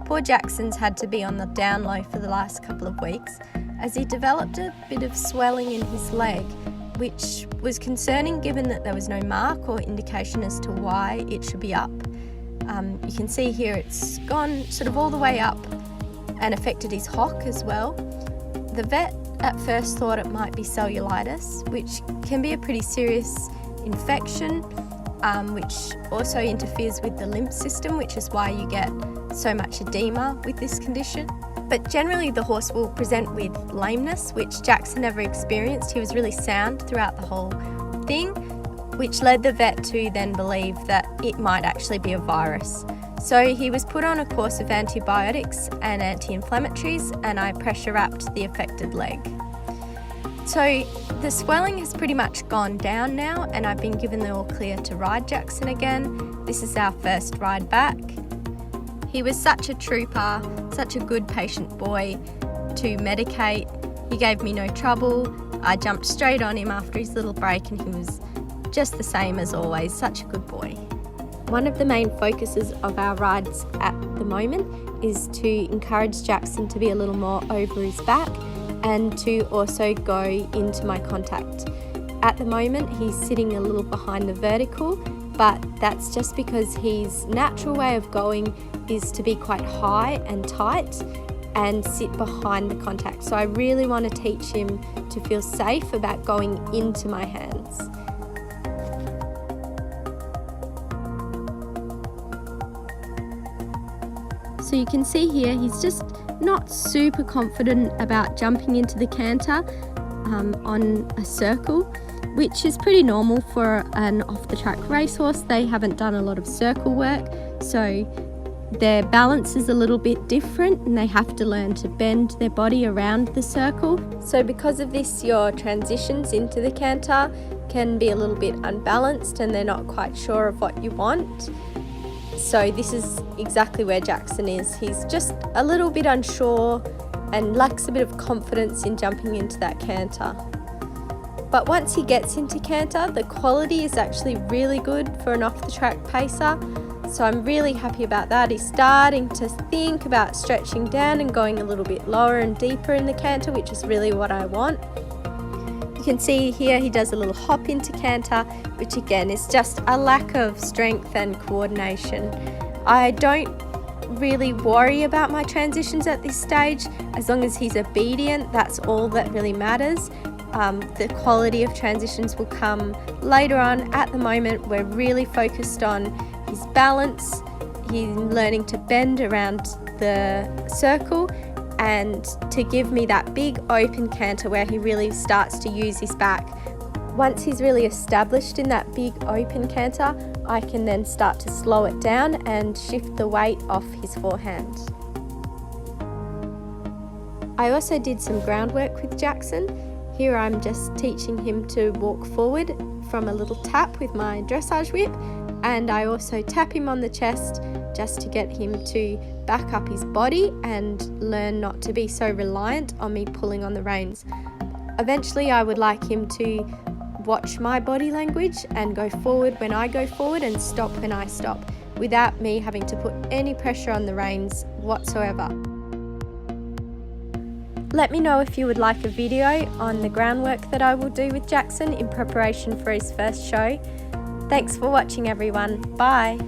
Poor Jaxon's had to be on the down low for the last couple of weeks as he developed a bit of swelling in his leg, which was concerning given that there was no mark or indication as to why it should be up. You can see here it's gone sort of all the way up and affected his hock as well. The vet at first thought it might be cellulitis, which can be a pretty serious infection, which also interferes with the lymph system, which is why you get so much edema with this condition. But generally the horse will present with lameness, which Jaxon never experienced. He was really sound throughout the whole thing, which led the vet to then believe that it might actually be a virus. So he was put on a course of antibiotics and anti-inflammatories, and I pressure wrapped the affected leg. So the swelling has pretty much gone down now, and I've been given the all clear to ride Jaxon again. This is our first ride back. He was such a trooper, such a good patient boy to medicate. He gave me no trouble. I jumped straight on him after his little break and he was just the same as always, such a good boy. One of the main focuses of our rides at the moment is to encourage Jaxon to be a little more over his back and to also go into my contact. At the moment he's sitting a little behind the vertical, but that's just because his natural way of going is to be quite high and tight and sit behind the contact. So I really want to teach him to feel safe about going into my hands. So you can see here he's just not super confident about jumping into the canter on a circle, which is pretty normal for an off-the-track racehorse. They haven't done a lot of circle work, so their balance is a little bit different and they have to learn to bend their body around the circle. So because of this, your transitions into the canter can be a little bit unbalanced and they're not quite sure of what you want. So this is exactly where Jaxon is. He's just a little bit unsure and lacks a bit of confidence in jumping into that canter. But once he gets into canter, the quality is actually really good for an off-the-track pacer. So I'm really happy about that. He's starting to think about stretching down and going a little bit lower and deeper in the canter, which is really what I want. You can see here he does a little hop into canter, which again is just a lack of strength and coordination. I don't really worry about my transitions at this stage. As long as he's obedient, that's all that really matters. The quality of transitions will come later on. At the moment, we're really focused on his balance, he's learning to bend around the circle and to give me that big open canter where he really starts to use his back. Once he's really established in that big open canter, I can then start to slow it down and shift the weight off his forehand. I also did some groundwork with Jaxon. Here I'm just teaching him to walk forward from a little tap with my dressage whip, and I also tap him on the chest just to get him to back up his body and learn not to be so reliant on me pulling on the reins. Eventually I would like him to watch my body language and go forward when I go forward and stop when I stop, without me having to put any pressure on the reins whatsoever. Let me know if you would like a video on the groundwork that I will do with Jaxon in preparation for his first show. Thanks for watching everyone. Bye!